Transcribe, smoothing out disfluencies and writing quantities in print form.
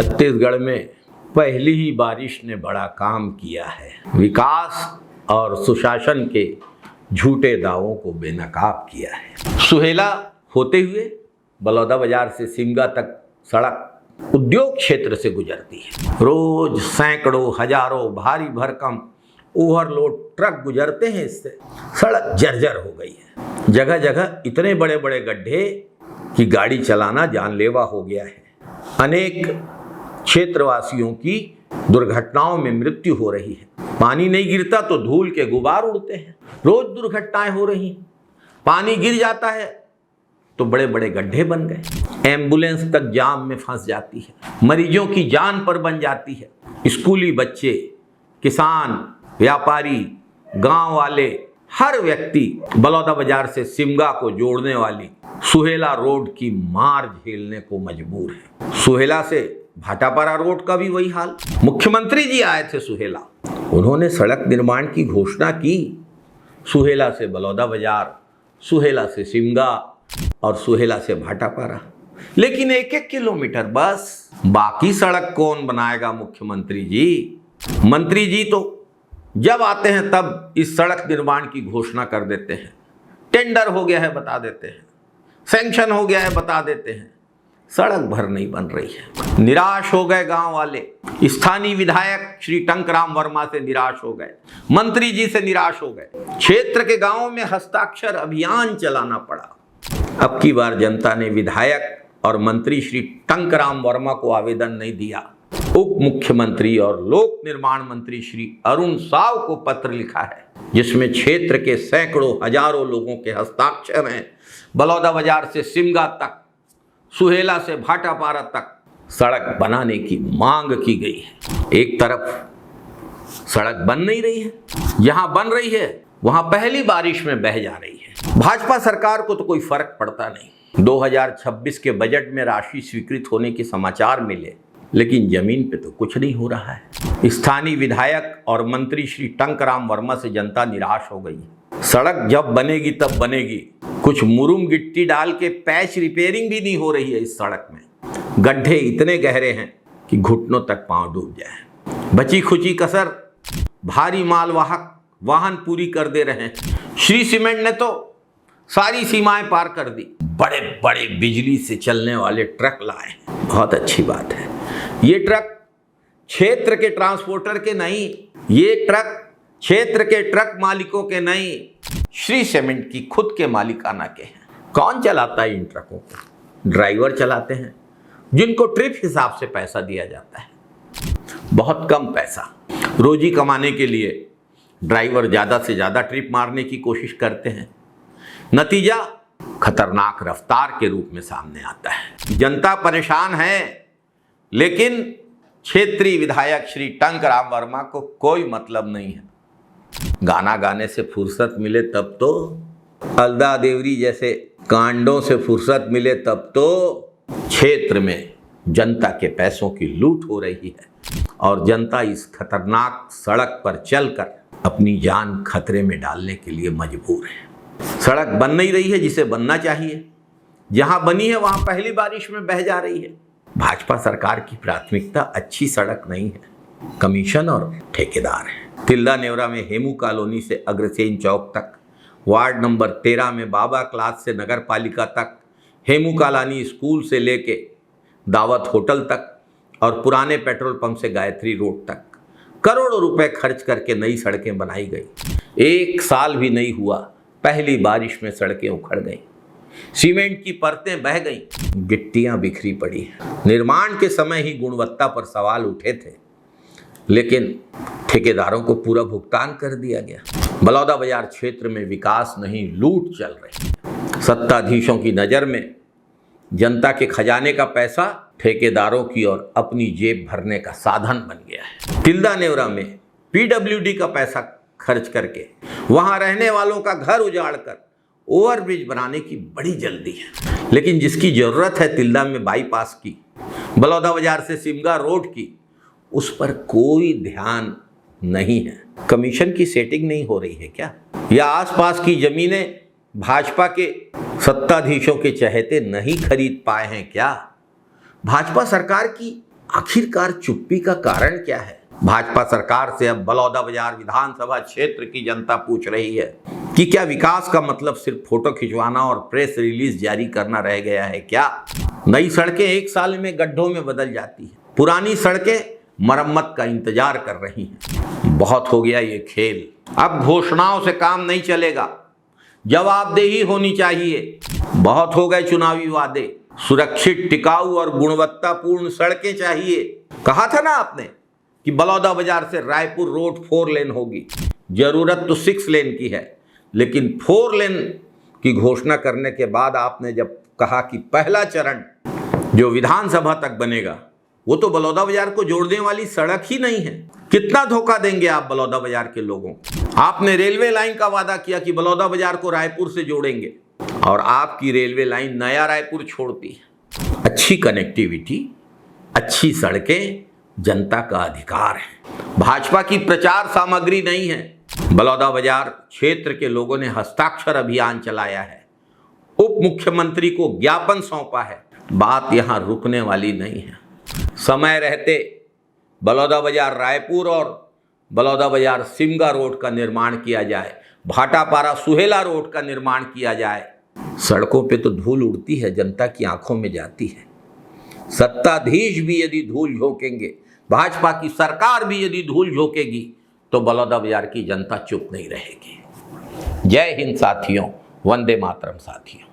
छत्तीसगढ़ में पहली ही बारिश ने बड़ा काम किया है। विकास और सुशासन के झूठे दावों को बेनकाब किया है। सुहेला होते हुए बलौदाबाजार से सिमगा तक सड़क उद्योग क्षेत्र से गुजरती है। रोज सैकड़ों हजारों भारी भरकम ओवरलोड ट्रक गुजरते हैं। इससे सड़क जर्जर हो गई है। जगह जगह इतने बड़े बड़े गड्ढे कि गाड़ी चलाना जानलेवा हो गया है। अनेक क्षेत्रवासियों की दुर्घटनाओं में मृत्यु हो रही है। पानी नहीं गिरता तो धूल के गुबार उड़ते हैं। रोज दुर्घटनाएं हो रही हैं। पानी गिर जाता है तो बड़े बड़े गड्ढे बन गए। एम्बुलेंस तक जाम में फंस जाती है। मरीजों की जान पर बन जाती है। स्कूली बच्चे, किसान, व्यापारी, गांव वाले, हर व्यक्ति बलौदाबाजार से सिमगा को जोड़ने वाली सुहेला रोड की मार झेलने को मजबूर है। सुहेला से भाटापारा रोड का भी वही हाल। मुख्यमंत्री जी आए थे सुहेला, उन्होंने सड़क निर्माण की घोषणा की। सुहेला से बलौदाबाजार, सुहेला से सिमगा और सुहेला से भाटापारा, लेकिन 1-1 किलोमीटर बस। बाकी सड़क कौन बनाएगा मुख्यमंत्री जी? मंत्री जी तो जब आते हैं तब इस सड़क निर्माण की घोषणा कर देते हैं। टेंडर हो गया है बता देते हैं, सैंक्शन हो गया है बता देते हैं, सड़क भर नहीं बन रही है। निराश हो गए गांव वाले। स्थानीय विधायक श्री टंकराम वर्मा से निराश हो गए, मंत्री जी से निराश हो गए। क्षेत्र के गांवों में हस्ताक्षर अभियान चलाना पड़ा। अब की बार जनता ने विधायक और मंत्री श्री टंकराम वर्मा को आवेदन नहीं दिया। उप मुख्यमंत्री और लोक निर्माण मंत्री श्री अरुण साव को पत्र लिखा है, जिसमें क्षेत्र के सैकड़ों हजारों लोगों के हस्ताक्षर हैं। बलौदाबाजार से सिमगा तक, सुहेला से भाटापारा तक सड़क बनाने की मांग की गई है। एक तरफ सड़क बन नहीं रही है, जहां बन रही है वहां पहली बारिश में बह जा रही है। भाजपा सरकार को तो कोई फर्क पड़ता नहीं। 2026 के बजट में राशि स्वीकृत होने के समाचार मिले, लेकिन जमीन पे तो कुछ नहीं हो रहा है। स्थानीय विधायक और मंत्री श्री टंकराम वर्मा से जनता निराश हो गई। सड़क जब बनेगी तब बनेगी। कुछ मुरुम गिट्टी डाल के पैच रिपेयरिंग भी नहीं हो रही है। इस सड़क में गड्ढे इतने गहरे हैं कि घुटनों तक पांव डूब जाए। बची खुची कसर भारी मालवाहक वाहन पूरी कर दे रहे हैं। श्री सीमेंट ने तो सारी सीमाएं पार कर दी। बड़े बड़े बिजली से चलने वाले ट्रक लाए, बहुत अच्छी बात है। ये ट्रक क्षेत्र के ट्रांसपोर्टर के नहीं, ये ट्रक क्षेत्र के ट्रक मालिकों के नहीं, श्री सीमेंट की खुद के मालिकाना के हैं। कौन चलाता है इन ट्रकों को? ड्राइवर चलाते हैं, जिनको ट्रिप हिसाब से पैसा दिया जाता है। बहुत कम पैसा। रोजी कमाने के लिए ड्राइवर ज़्यादा से ज़्यादा ट्रिप मारने की कोशिश करते हैं। नतीजा खतरनाक रफ्तार के रूप में सामने आता है। जनता परेशान है, लेकिन क्षेत्रीय विधायक श्री टंकराम वर्मा को कोई मतलब नहीं है। गाना गाने से फुर्सत मिले तब तो, अलदा देवरी जैसे कांडों से फुर्सत मिले तब तो क्षेत्र में जनता के पैसों की लूट हो रही है और जनता इस खतरनाक सड़क पर चलकर अपनी जान खतरे में डालने के लिए मजबूर है। सड़क बन नहीं रही है जिसे बनना चाहिए। जहां बनी है वहां पहली बारिश में बह जा रही है। भाजपा सरकार की प्राथमिकता अच्छी सड़क नहीं है, कमीशन और ठेकेदार है। तिल्दा नेवरा में हेमू कॉलोनी से अग्रसेन चौक तक, वार्ड नंबर 13 में बाबा क्लास से नगर पालिका तक, हेमू कॉलोनी स्कूल से लेके दावत होटल तक और पुराने पेट्रोल पंप से गायत्री रोड तक करोड़ों रुपए खर्च करके नई सड़कें बनाई गई। 1 साल भी नहीं हुआ, पहली बारिश में सड़कें उखड़ गईं, सीमेंट की परतें बह गईं, गिट्टियां बिखरी पड़ी। निर्माण के समय ही गुणवत्ता पर सवाल उठे थे, लेकिन ठेकेदारों को पूरा भुगतान कर दिया गया। बलौदाबाजार क्षेत्र में विकास नहीं, लूट चल रही। सत्ताधीशों की नज़र में जनता के खजाने का पैसा ठेकेदारों की और अपनी जेब भरने का साधन बन गया है। तिल्दा नेवरा में PWD का पैसा खर्च करके वहां रहने वालों का घर उजाड़कर ओवरब्रिज बनाने की बड़ी जल्दी है, लेकिन जिसकी जरूरत है तिल्दा में बाईपास की, बलौदाबाजार से सिमगा रोड की, उस पर कोई ध्यान नहीं है। कमीशन की सेटिंग नहीं हो रही है क्या? या आसपास की जमीनें भाजपा के सत्ताधीशों के चहेते नहीं खरीद पाए हैं क्या? भाजपा सरकार की आखिरकार चुप्पी का कारण क्या है? भाजपा सरकार से अब बलौदाबाजार विधानसभा क्षेत्र की जनता पूछ रही है कि क्या विकास का मतलब सिर्फ फोटो खिंचवाना और प्रेस रिलीज जारी करना रह गया है क्या? नई सड़कें 1 साल में गड्ढों में बदल जाती हैं, पुरानी सड़कें मरम्मत का इंतजार कर रही हैं। बहुत हो गया ये खेल, अब घोषणाओं से काम नहीं चलेगा, जवाबदेही होनी चाहिए। बहुत हो गए चुनावी वादे, सुरक्षित, टिकाऊ और गुणवत्तापूर्ण सड़कें चाहिए। कहा था ना आपने कि बलौदाबाजार से रायपुर रोड 4 लेन होगी, जरूरत तो 6 लेन की है, लेकिन 4 लेन की घोषणा करने के बाद आपने जब कहा कि पहला चरण जो विधानसभा तक बनेगा वो तो बलौदाबाजार को जोड़ने वाली सड़क ही नहीं है। कितना धोखा देंगे आप बलौदाबाजार के लोगों को? आपने रेलवे लाइन का वादा किया कि बलौदाबाजार को रायपुर से जोड़ेंगे, और आपकी रेलवे लाइन नया रायपुर छोड़ती है। अच्छी कनेक्टिविटी, अच्छी सड़कें जनता का अधिकार है, भाजपा की प्रचार सामग्री नहीं है। बलौदाबाजार क्षेत्र के लोगों ने हस्ताक्षर अभियान चलाया है, उप मुख्यमंत्री को ज्ञापन सौंपा है। बात यहां रुकने वाली नहीं है। समय रहते बलौदाबाजार रायपुर और बलौदाबाजार सिमगा रोड का निर्माण किया जाए, भाटापारा सुहेला रोड का निर्माण किया जाए। सड़कों पे तो धूल उड़ती है, जनता की आंखों में जाती है। सत्ताधीश भी यदि धूल झोंकेंगे, भाजपा की सरकार भी यदि धूल झोंकेगी, तो बलौदाबाजार की जनता चुप नहीं रहेगी। जय हिंद साथियों, वंदे मातरम साथियों।